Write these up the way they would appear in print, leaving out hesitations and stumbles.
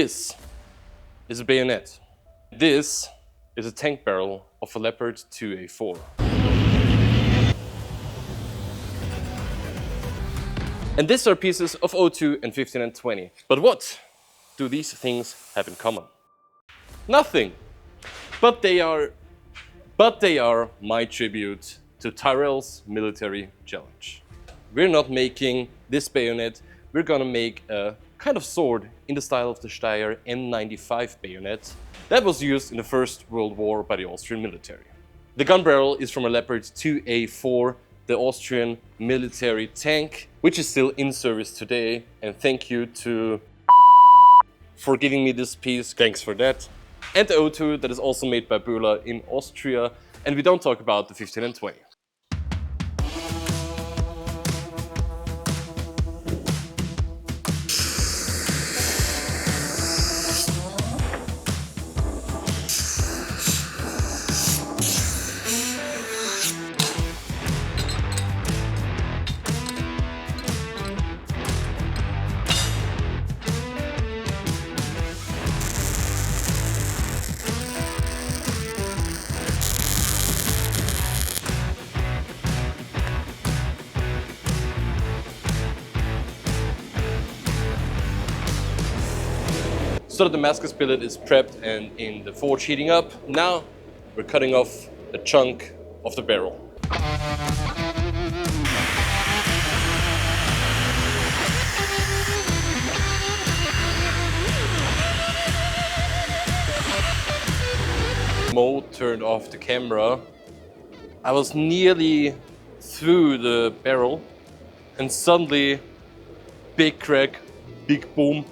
This is a bayonet. This is a tank barrel of a Leopard 2A4. And these are pieces of 02 and 15 and 20. But what do these things have in common? Nothing. But they are my tribute to Tyrell's military challenge. We're not making this bayonet, we're gonna make a kind of sword in the style of the Steyr M95 bayonet that was used in the First World War by the Austrian military. The gun barrel is from a Leopard 2A4, the Austrian military tank, which is still in service today. And thank you to for giving me this piece, thanks for that. And the 02 that is also made by Böhler in Austria. And we don't talk about the 15 and 20. So the Damascus billet is prepped and in the forge heating up. Now we're cutting off a chunk of the barrel. Mo turned off the camera. I was nearly through the barrel and suddenly big crack, big boom,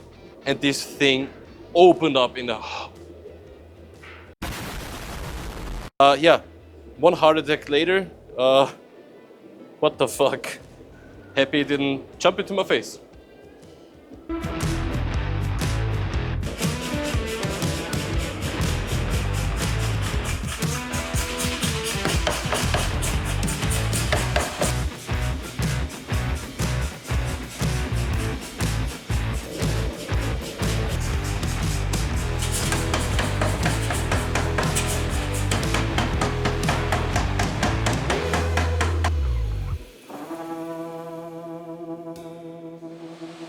and this thing opened up in the... yeah, one heart attack later. What the fuck? Happy it didn't jump into my face.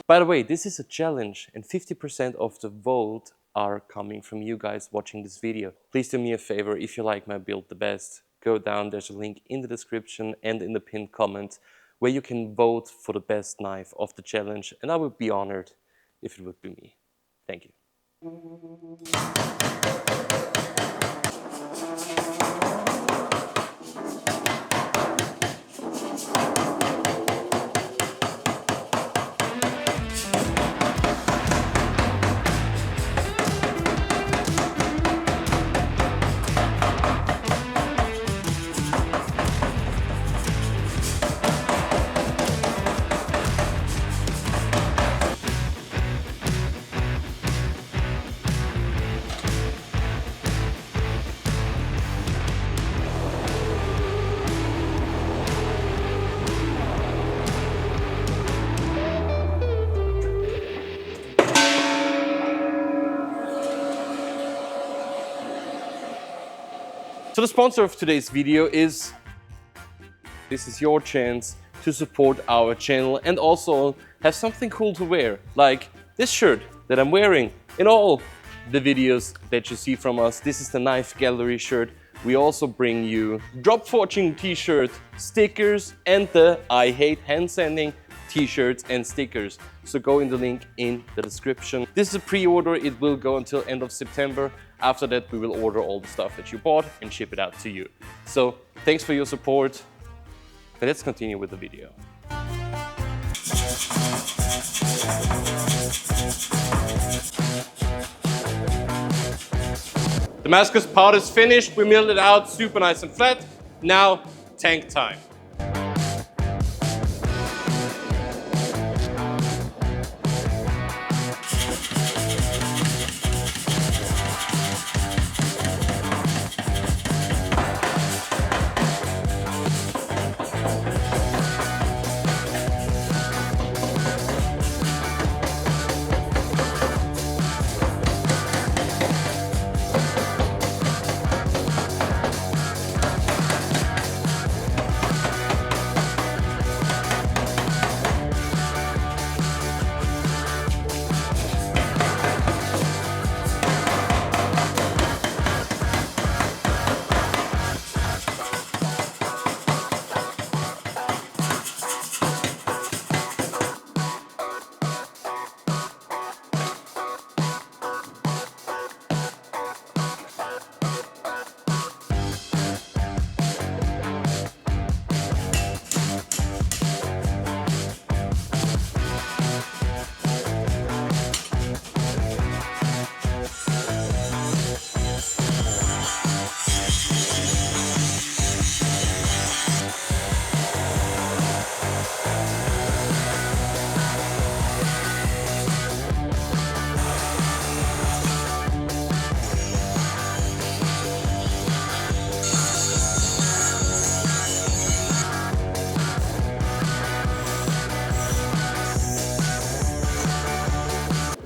By the way, this is a challenge and 50% of the vote are coming from you guys watching this video. Please do me a favor, if you like my build the best, go down, there's a link in the description and in the pinned comment where you can vote for the best knife of the challenge, and I would be honored if it would be me. Thank you. So the sponsor of today's video is, this is your chance to support our channel and also have something cool to wear, like this shirt that I'm wearing in all the videos that you see from us. This is the Knife Gallery shirt. We also bring you drop forging t-shirt, stickers, and the I Hate Hand Sanding t-shirts and stickers. So go in the link in the description. This is a pre-order, it will go until end of September. After that we will order all the stuff that you bought and ship it out to you. So thanks for your support, and let's continue with the video. Damascus part is finished, we milled it out super nice and flat. Now tank time.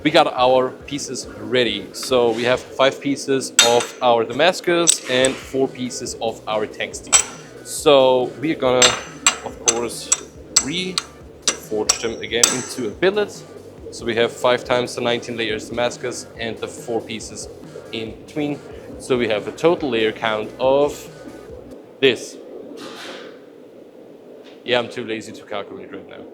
we got our pieces ready. So we have 5 pieces of our Damascus and 4 pieces of our tank steel. So we're gonna, of course, reforge them again into a billet. So we have 5 times the 19 layers Damascus and the 4 pieces in between. So we have a total layer count of this. Yeah, I'm too lazy to calculate right now.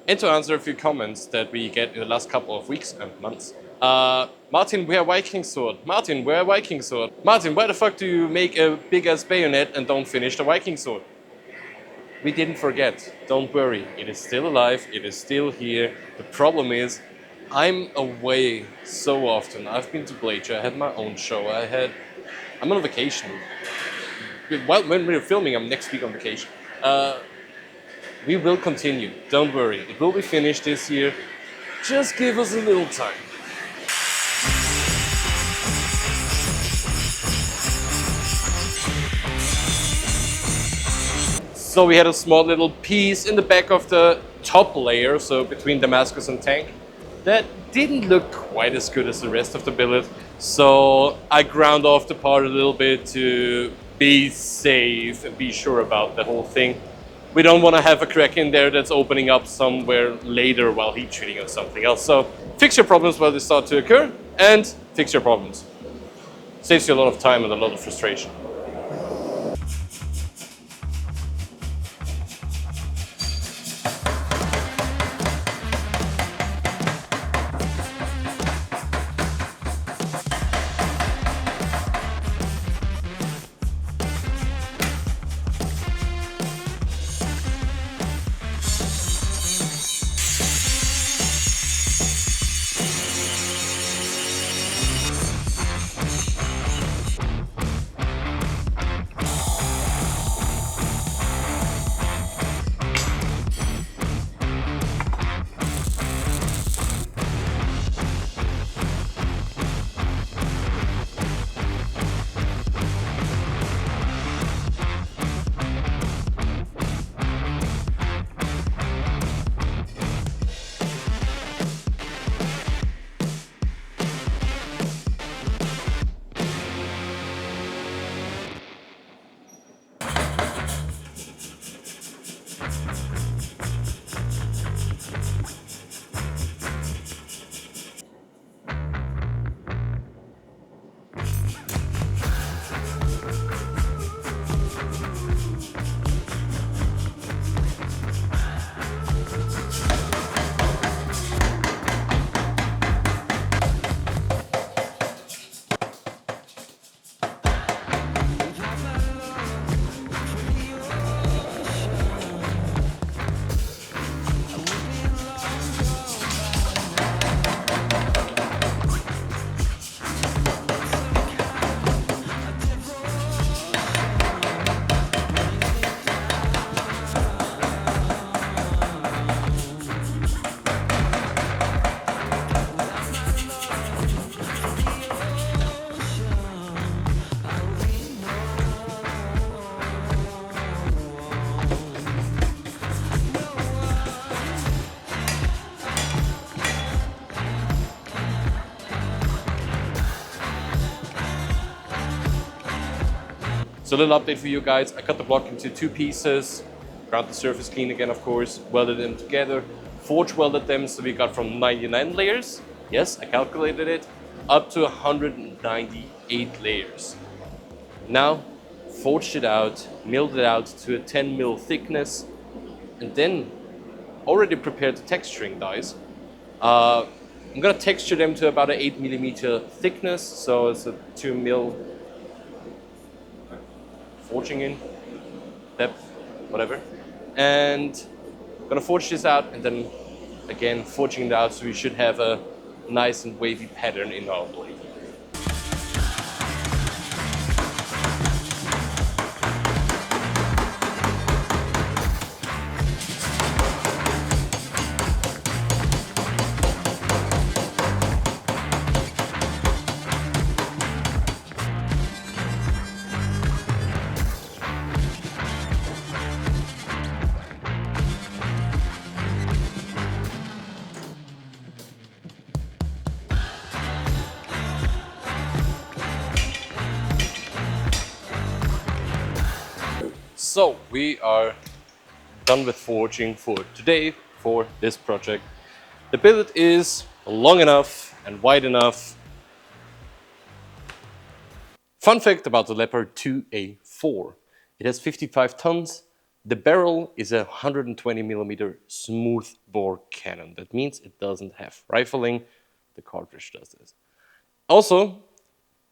And to answer a few comments that we get in the last couple of weeks and months. Martin, wear Viking sword. Martin, wear Viking sword. Martin, why the fuck do you make a big ass bayonet and don't finish the Viking sword? We didn't forget. Don't worry. It is still alive. It is still here. The problem is, I'm away so often. I've been to Blade Show. I had my own show. I'm on vacation. When we're filming, I'm next week on vacation. We will continue, don't worry. It will be finished this year. Just give us a little time. So we had a small little piece in the back of the top layer, so between Damascus and tank, that didn't look quite as good as the rest of the billet. So I ground off the part a little bit to be safe and be sure about the whole thing. We don't want to have a crack in there that's opening up somewhere later while heat treating or something else. So fix your problems while they start to occur and fix your problems. Saves you a lot of time and a lot of frustration. So a little update for you guys. I cut the block into 2 pieces, ground the surface clean again, of course, welded them together, forge welded them, so we got from 99 layers, yes, I calculated it, up to 198 layers. Now, forged it out, milled it out to a 10 mil thickness, and then already prepared the texturing dies. I'm gonna texture them to about an 8 millimeter thickness, so it's a 2 mil forging in depth, whatever. And I'm gonna forge this out, and then again forging it out, so we should have a nice and wavy pattern in our blade. So we are done with forging for today for this project. The billet is long enough and wide enough. Fun fact about the Leopard 2A4. It has 55 tons. The barrel is a 120 millimeter smooth bore cannon. That means it doesn't have rifling. The cartridge does this. Also,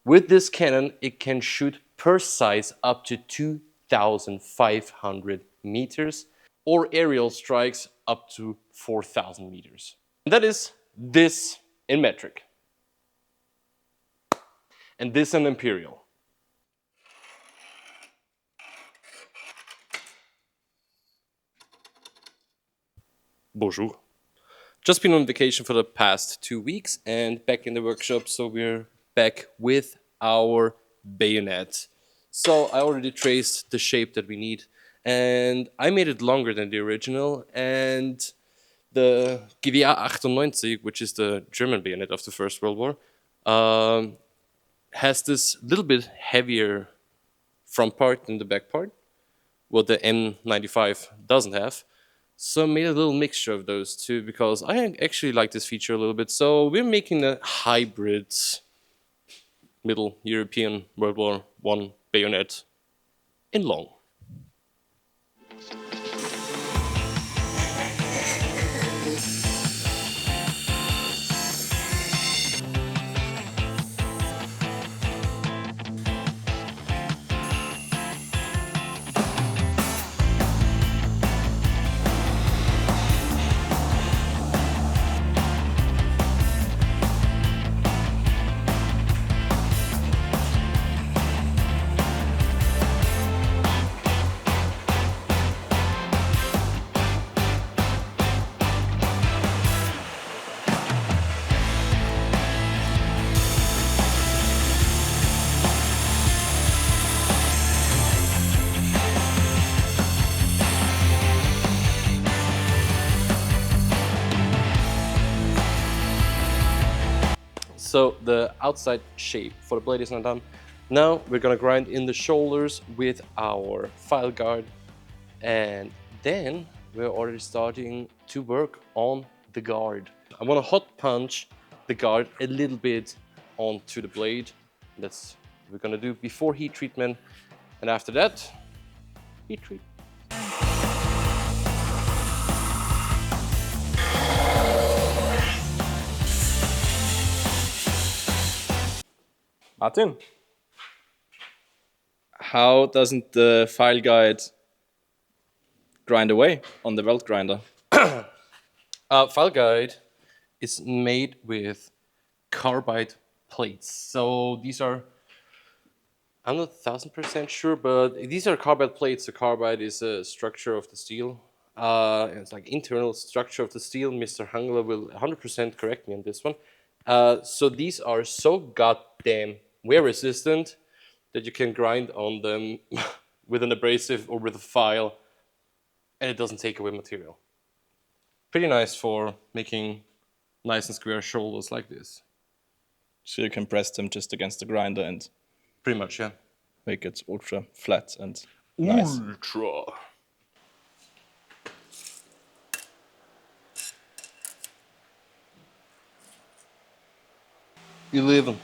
with this cannon, it can shoot per size up to 2,500 meters or aerial strikes up to 4,000 meters. And that is this in metric. And this in imperial. Bonjour. Just been on vacation for the past 2 weeks and back in the workshop, so we're back with our bayonet. So I already traced the shape that we need, and I made it longer than the original, and the GVA 98, which is the German bayonet of the First World War, has this little bit heavier front part than the back part, what the M95 doesn't have. So I made a little mixture of those two because I actually like this feature a little bit. So we're making a hybrid Middle European World War I bayonet in long. So the outside shape for the blade is not done. Now we're gonna grind in the shoulders with our file guard, and then we're already starting to work on the guard. I wanna hot punch the guard a little bit onto the blade. That's what we're gonna do before heat treatment, and after that, heat treat. Martin, how doesn't the file guide grind away on the weld grinder? File guide is made with carbide plates. So these are, I'm not 1000% sure, but these are carbide plates. The carbide is a structure of the steel. It's like internal structure of the steel. Mr. Hangler will 100% correct me on this one. So these are so goddamn wear resistant that you can grind on them with an abrasive or with a file, and it doesn't take away material. Pretty nice for making nice and square shoulders like this. So you can press them just against the grinder and Pretty much, yeah. make it ultra flat and nice. Ultra. 11.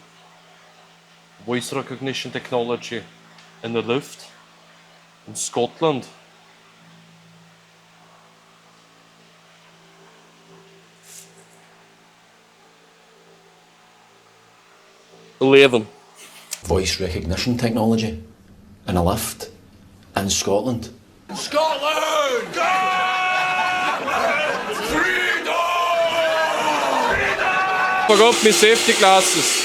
Voice recognition technology in the lift in Scotland. 11. Voice recognition technology in a lift in Scotland. Scotland! Freedom! Forgot my safety glasses.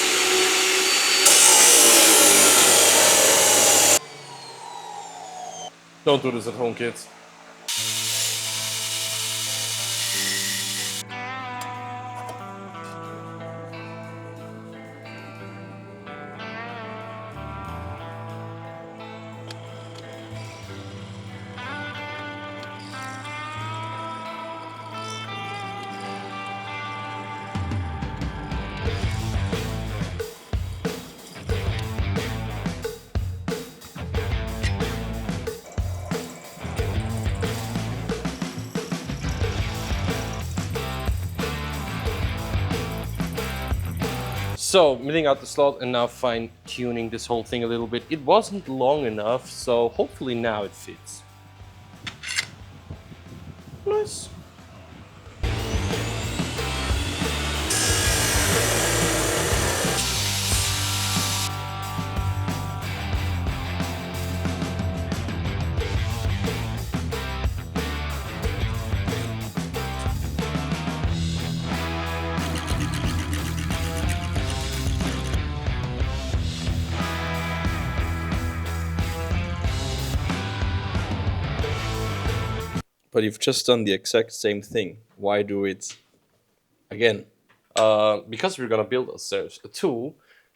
Don't do this at home, kids. So, milling out the slot and now fine tuning this whole thing a little bit. It wasn't long enough, so hopefully now it fits. Nice. But you've just done the exact same thing. Why do it again? Because we're gonna build ourselves a tool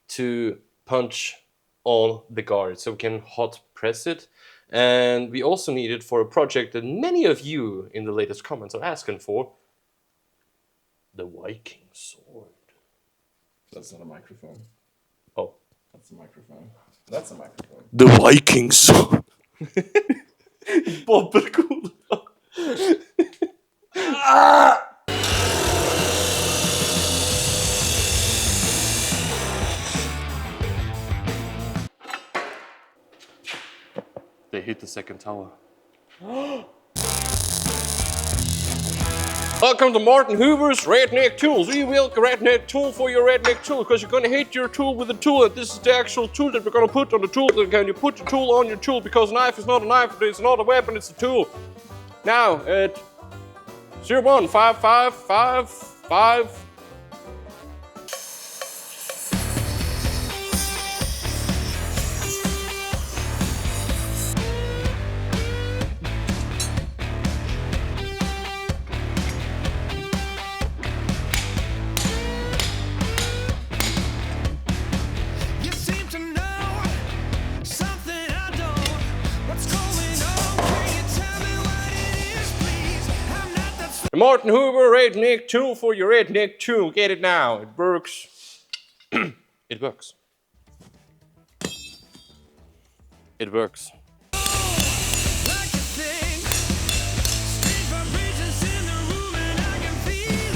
to punch on the guard so we can hot press it. And we also need it for a project that many of you in the latest comments are asking for. The Viking sword. That's not a microphone. Oh. That's a microphone. That's a microphone. The Viking sword. Bobbercool. They hit the second tower. Welcome to Martin Hoover's Redneck Tools. We will redneck tool for your redneck tool because you're going to hit your tool with a tool, and this is the actual tool that we're going to put on the tool. Can you put your tool on your tool, because a knife is not a knife, it's not a weapon, it's a tool. Now at 0155555. You seem to know something I don't. What's going on? Can you tell me what it is, please? I'm not that The Martin Hoover Redneck Tool for your redneck tool. Get it now. It works. It works. It works. like a thing. Strange vibrations in the room and I can feel it.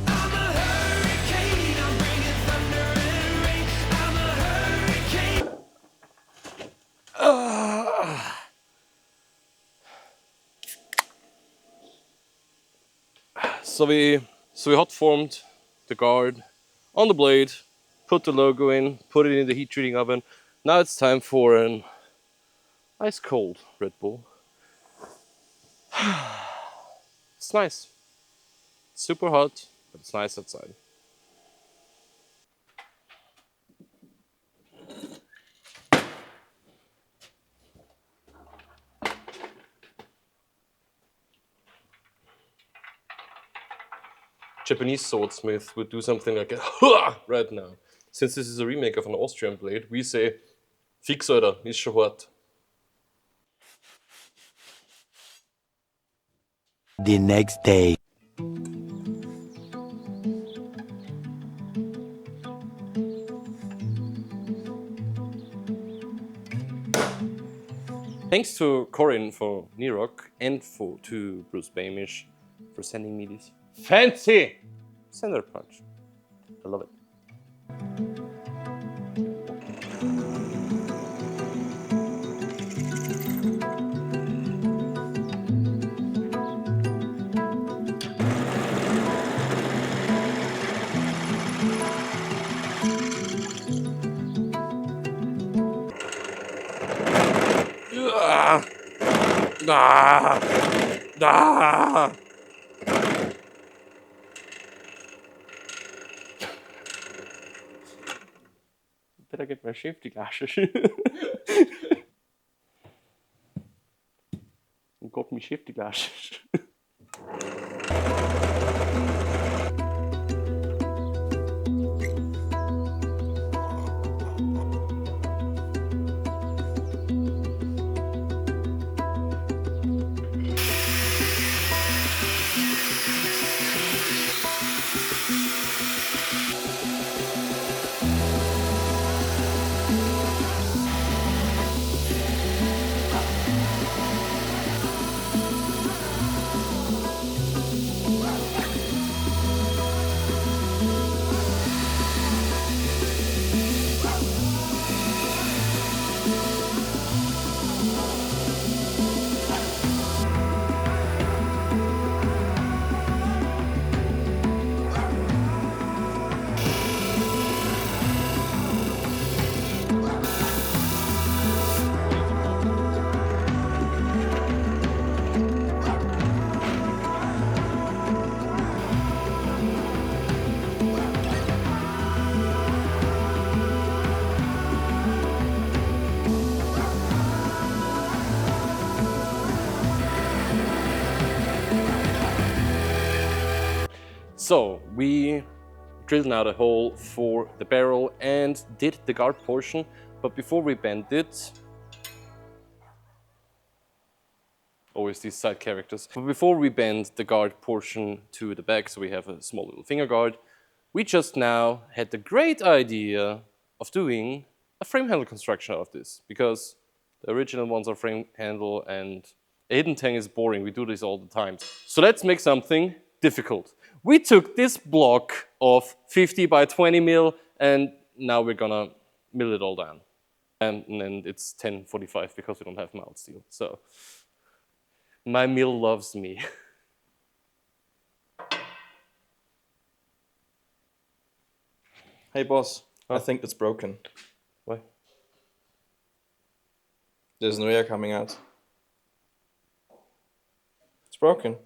I'm a hurricane. I'm bringing thunder and rain. I'm a hurricane. So we hot formed the guard on the blade, put the logo in, put it in the heat treating oven. Now it's time for an ice cold Red Bull. It's nice. It's super hot, but it's nice outside. Japanese swordsmith would do something like a right now. Since this is a remake of an Austrian blade, we say Fix oder, ist schon hart. The next day. Thanks to Corinne for Nirok and to Bruce Bamish for sending me this fancy center punch. I love it. Ah! Ah! Better get my safety glasses. Got me safety glasses. So we drilled out a hole for the barrel and did the guard portion, but before we bent it, always these side characters, but before we bend the guard portion to the back, so we have a small little finger guard, we just now had the great idea of doing a frame handle construction out of this, because the original ones are frame handle and a hidden tang is boring, we do this all the time. So let's make something difficult. We took this block of 50 by 20 mil and now we're gonna mill it all down. And then it's 10:45 because we don't have mild steel. So my mill loves me. Hey boss, I think it's broken. What? There's no air coming out. It's broken.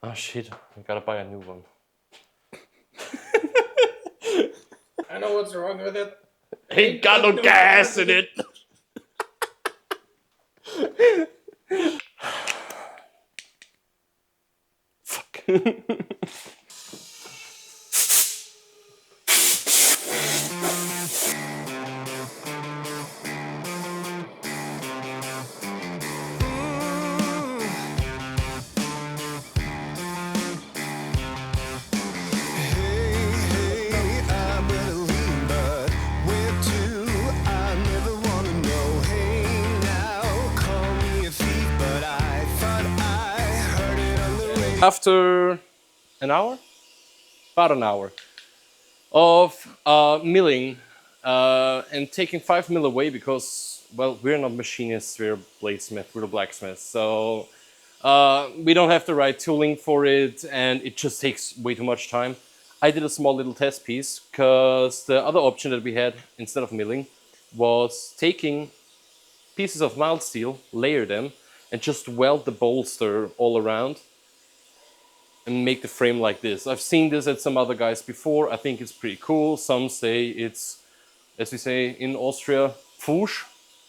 Oh shit, I gotta buy a new one. I know what's wrong with it. Ain't got no gas in it. Fuck. After an hour, about an hour of milling and taking 5 mil away because, well, we're not machinists, we're bladesmiths, we're blacksmiths, so we don't have the right tooling for it and it just takes way too much time. I did a small little test piece because the other option that we had instead of milling was taking pieces of mild steel, layer them, and just weld the bolster all around and make the frame like this. I've seen this at some other guys before. I think it's pretty cool. Some say it's, as we say in Austria, Fusch,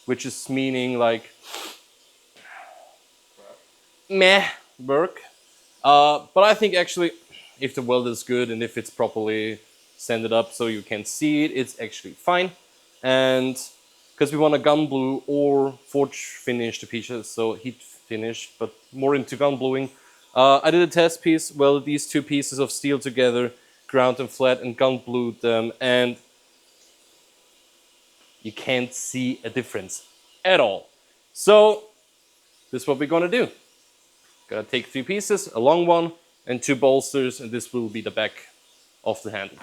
which is meaning like meh work. But I think actually, if the weld is good and if it's properly sanded up so you can see it, it's actually fine. And because we want to gun blue or forge finish the pieces, so heat finish, but more into gun bluing. I did a test piece, welded these two pieces of steel together, ground them flat and gun blued them, and you can't see a difference at all. So this is what we're gonna do. Gonna take 3 pieces, a long one and 2 bolsters, and this will be the back of the handle.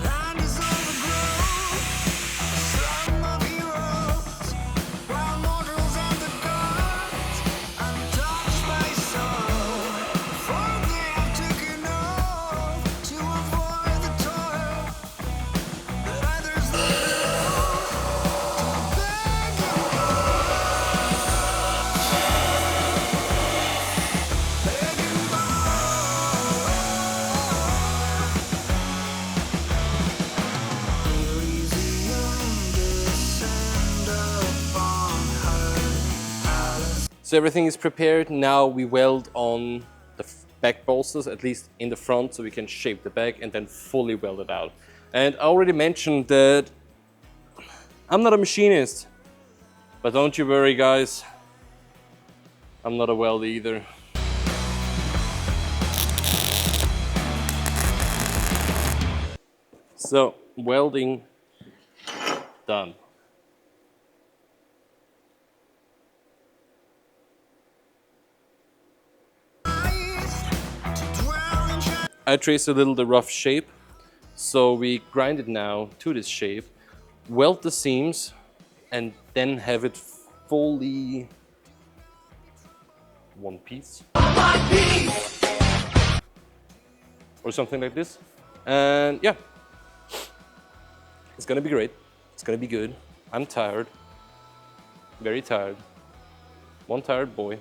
Land is overgrown, slum of heroes, wild mortals and the gods, untouched by sorrow. For they have taken oath to avoid the toil that others live below. Beg and So everything is prepared. Now we weld on the back bolsters, at least in the front, so we can shape the back and then fully weld it out. And I already mentioned that I'm not a machinist, but don't you worry guys, I'm not a welder either. So welding done. I traced a little the rough shape, so we grind it now to this shape, weld the seams, and then have it fully one piece. Or something like this. And yeah, it's gonna be great. It's gonna be good. I'm tired, very tired. One tired boy.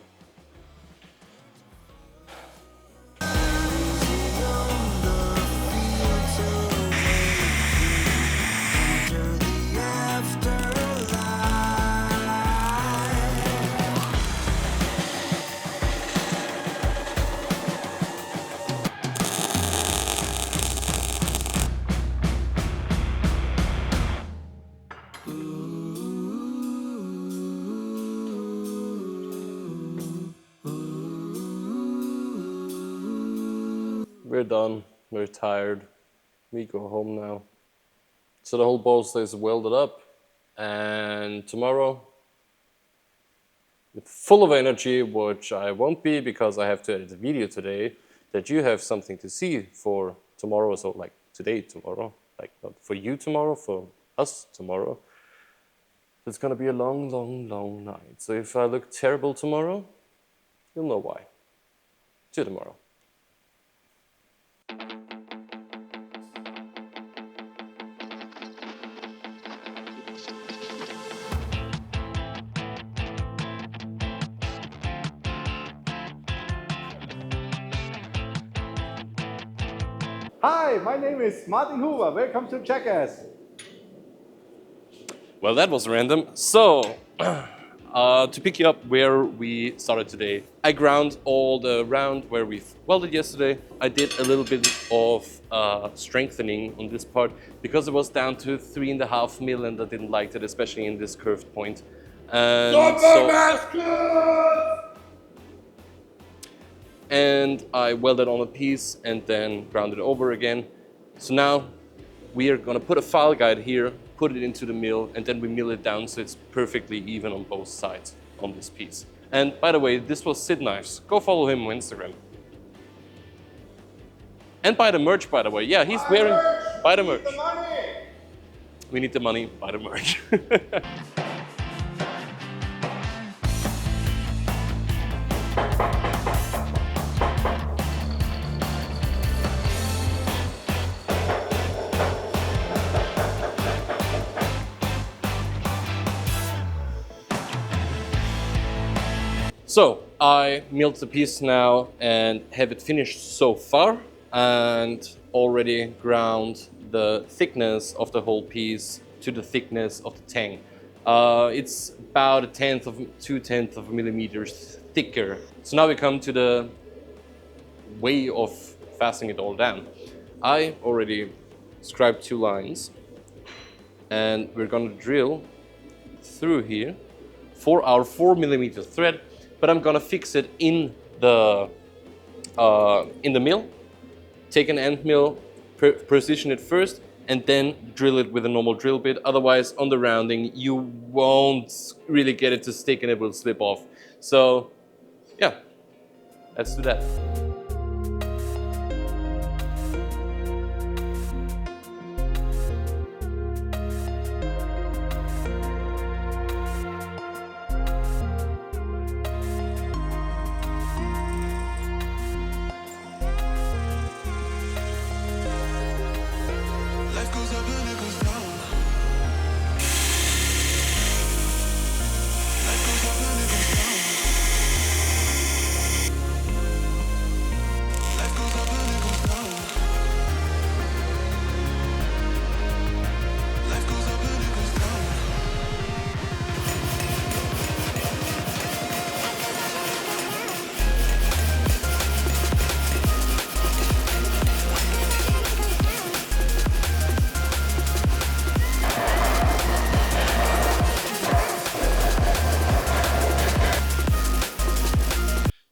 We're done, we're tired, we go home now. So the whole bolster is welded up, and tomorrow, full of energy, which I won't be because I have to edit a video today, that you have something to see for tomorrow, so like today, tomorrow, like not for you tomorrow, for us tomorrow. It's gonna be a long, long, long night. So if I look terrible tomorrow, you'll know why. See you tomorrow. Hi, my name is Martin Huber. Welcome to Jackass. Well, that was random. So, to pick you up where we started today, I ground all the round where we welded yesterday. I did a little bit of strengthening on this part because it was down to 3.5 mil and I didn't like it, especially in this curved point. And I welded on a piece and then ground it over again. So now we are gonna put a file guide here, put it into the mill, and then we mill it down so it's perfectly even on both sides on this piece. And by the way, this was Sid Knives. Go follow him on Instagram. And buy the merch, by the way. Yeah, he's wearing, buy the merch. We need the money, buy the merch. So I milled the piece now and have it finished so far, and already ground the thickness of the whole piece to the thickness of the tang. It's about a 2/10 of a millimeters thicker. So now we come to the way of fastening it all down. I already scribed 2 lines, and we're gonna drill through here for our 4mm thread, but I'm gonna fix it in the mill. Take an end mill, position it first, and then drill it with a normal drill bit. Otherwise, on the rounding, you won't really get it to stick and it will slip off. So, yeah, let's do that. Life goes up and it goes down. Life goes up and it goes down. Life goes up and it goes down. Life goes up and it goes down.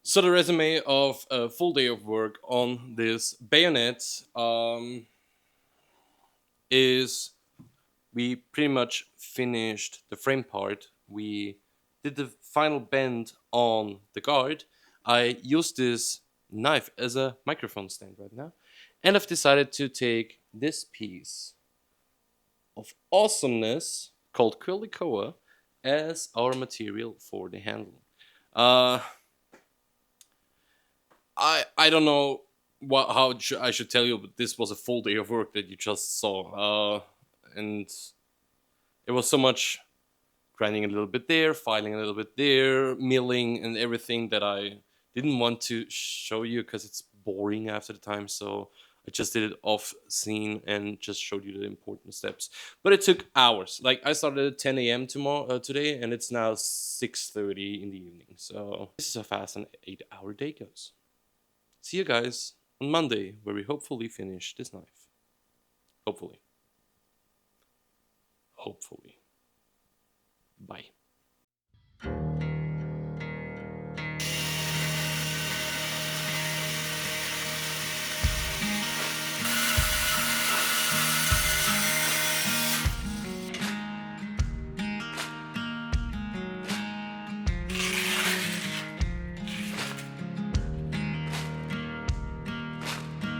So the resume of a full day of work on this bayonet is we pretty much finished the frame part. We did the final bend on the guard. I used this knife as a microphone stand right now, and I've decided to take this piece of awesomeness called Quillicoa as our material for the handle. I don't know how I should tell you, but this was a full day of work that you just saw. And it was so much grinding a little bit there, filing a little bit there, milling and everything that I didn't want to show you because it's boring after the time. So I just did it off scene and just showed you the important steps. But it took hours. Like I started at 10 a.m. today, and it's now 6:30 in the evening. So this is how fast an 8-hour day goes. See you guys on Monday, where we hopefully finish this knife. Hopefully. Hopefully. Bye.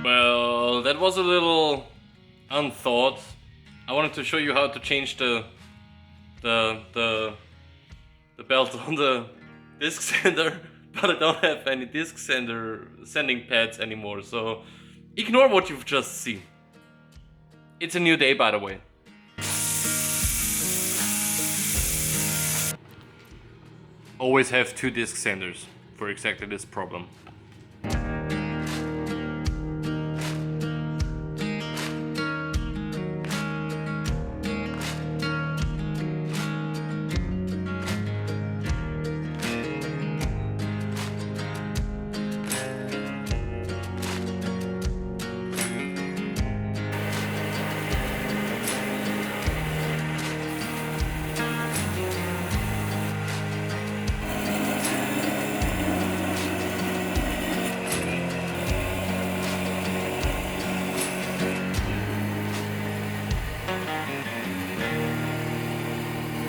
Well, that was a little unthought. I wanted to show you how to change the belt on the disc sender, but I don't have any disc sending pads anymore, so ignore what you've just seen. It's a new day, by the way. Always have 2 disc senders for exactly this problem.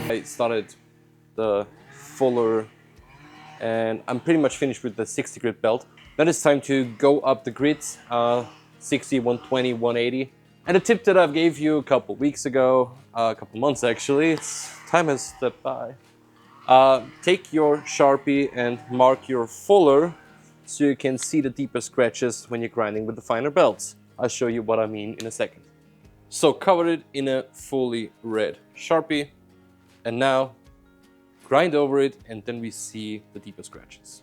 I started the fuller and I'm pretty much finished with the 60 grit belt. Then it's time to go up the grits, 60, 120, 180. And a tip that I gave you a couple weeks ago, a couple months actually, time has stepped by. Take your Sharpie and mark your fuller so you can see the deeper scratches when you're grinding with the finer belts. I'll show you what I mean in a second. So cover it in a fully red Sharpie. And now, grind over it, and then we see the deeper scratches.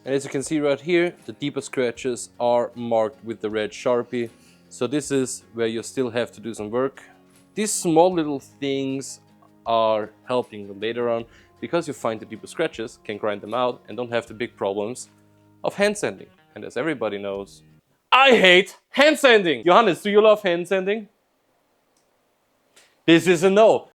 And as you can see right here, the deeper scratches are marked with the red Sharpie. So this is where you still have to do some work. These small little things are helping you later on because you find the deeper scratches, can grind them out, and don't have the big problems of hand sanding. And as everybody knows, I hate hand sanding! Johannes, do you love hand sanding? This is a no!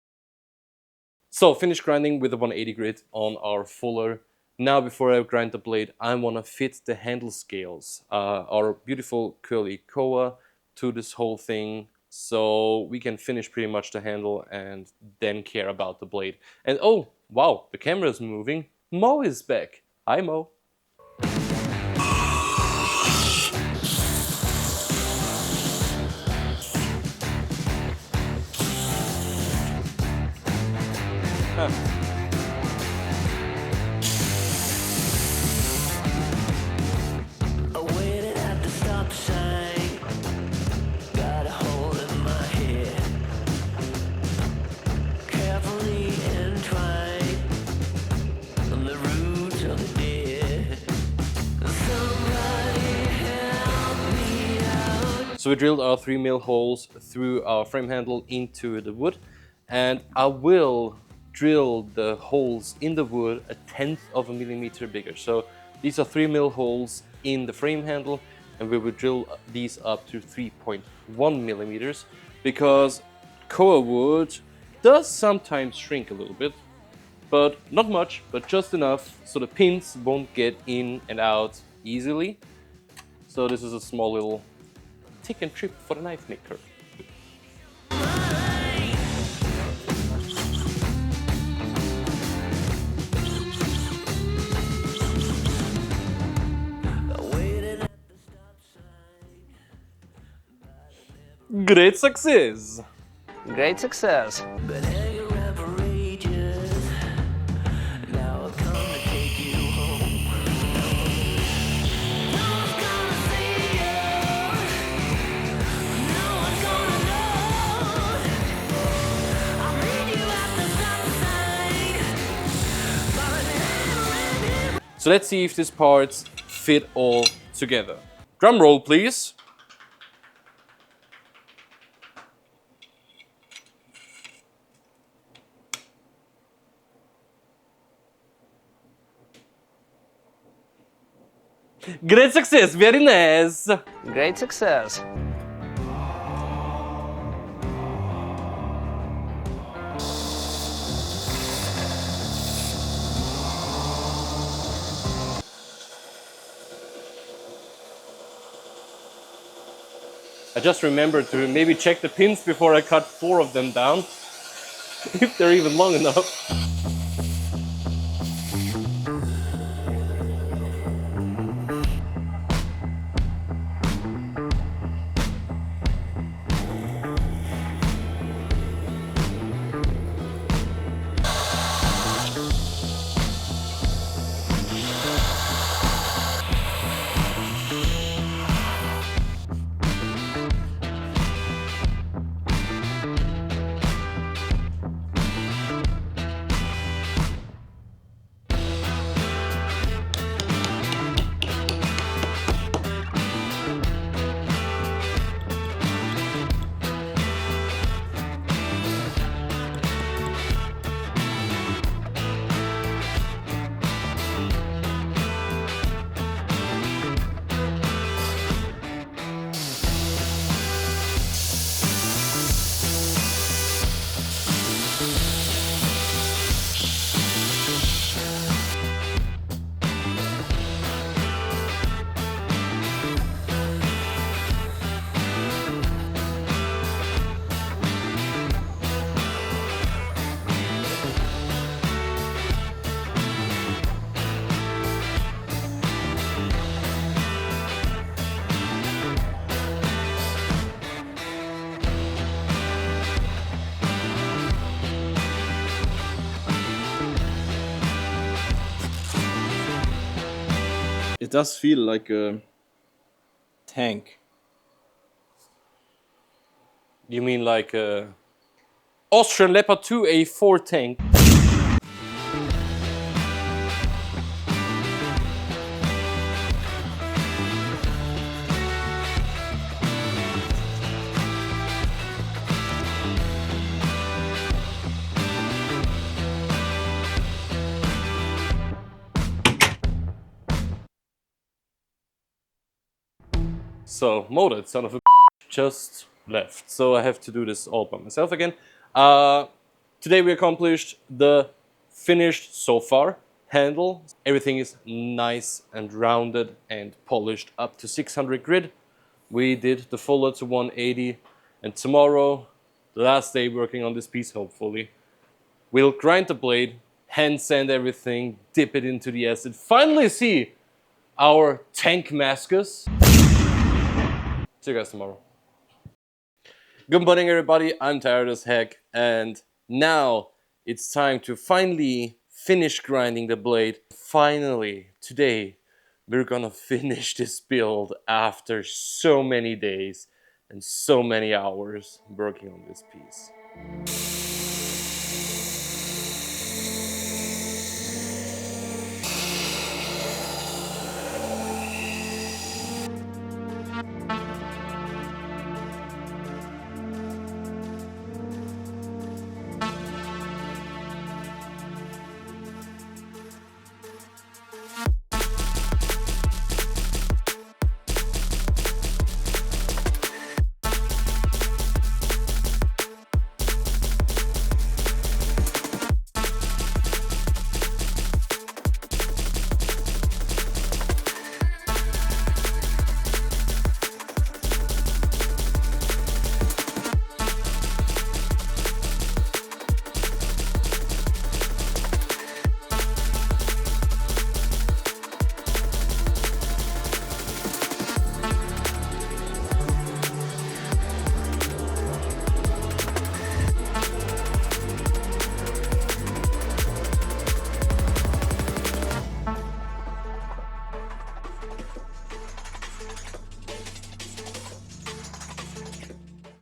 So, finish grinding with the 180 grit on our fuller. Now, before I grind the blade, I want to fit the handle scales, our beautiful curly koa, to this whole thing, so we can finish pretty much the handle and then care about the blade. And oh, wow, the camera is moving. Mo is back. Hi, Mo. I waited at the stop sign, got a hole in my head, carefully entwined on the roots of the dead. Somebody help me out. So we drilled our 3mm holes through our frame handle into the wood, and I will drill the holes in the wood 1/10 of a millimeter bigger. So these are 3mm holes in the frame handle, and we will drill these up to 3.1 millimeters because koa wood does sometimes shrink a little bit, but not much, but just enough so the pins won't get in and out easily. So this is a small little tick and trip for the knife maker. Great success! Great success. But anger ever rages. Now I've come to take you home. No one's gonna see you. No one's gonna know. I'll meet you at the stop sign. So let's see if these parts fit all together. Drum roll, please. Great success, very nice. Great success. I just remembered to maybe check the pins before I cut 4 of them down, if they're even long enough. It does feel like a tank. You mean like a Austrian Leopard 2A4 tank? So molded, son of a just left. So I have to do this all by myself again. Today we accomplished the finished so far handle. Everything is nice and rounded and polished up to 600 grit. We did the fuller to 180, and tomorrow, the last day working on this piece hopefully, we'll grind the blade, hand sand everything, dip it into the acid, finally see our tank Damascus. See you guys tomorrow. Good morning everybody, I'm tired as heck, and now it's time to finally finish grinding the blade. Finally, today, we're gonna finish this build after so many days and so many hours working on this piece.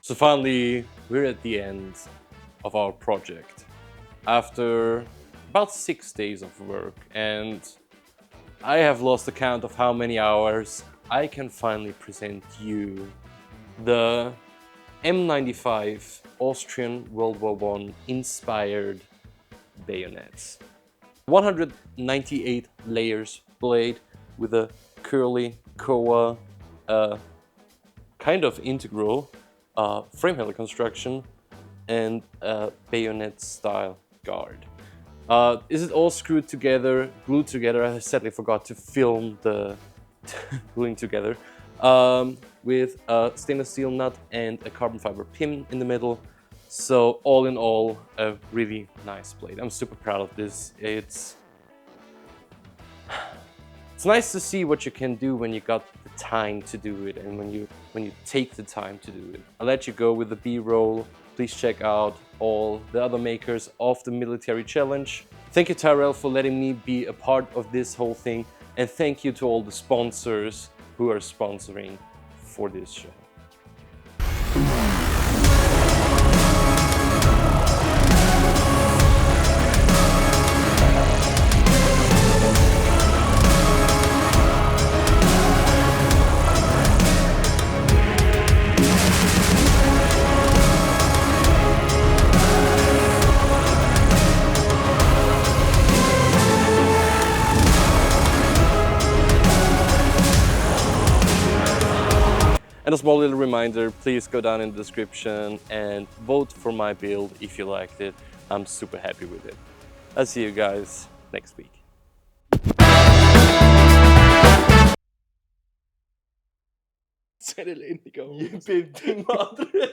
So finally, we're at the end of our project. After about 6 days of work, and I have lost the count of how many hours, I can finally present you the M95 Austrian World War I inspired bayonets. 198 layers blade with a curly koa, kind of integral frame handle construction and a bayonet style guard. Is it all screwed together, glued together? I sadly forgot to film the gluing together, with a stainless steel nut and a carbon fiber pin in the middle. So all in all, a really nice blade. I'm super proud of this. It's nice to see what you can do when you got the time to do it and when you take the time to do it. I'll let you go with the B-roll. Please check out all the other makers of the military challenge. Thank you, Tyrell, for letting me be a part of this whole thing, and thank you to all the sponsors who are sponsoring for this show. And a small little reminder, please go down in the description and vote for my build if you liked it. I'm super happy with it. I'll see you guys next week. Ser elendiger. Madre.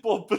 Bobber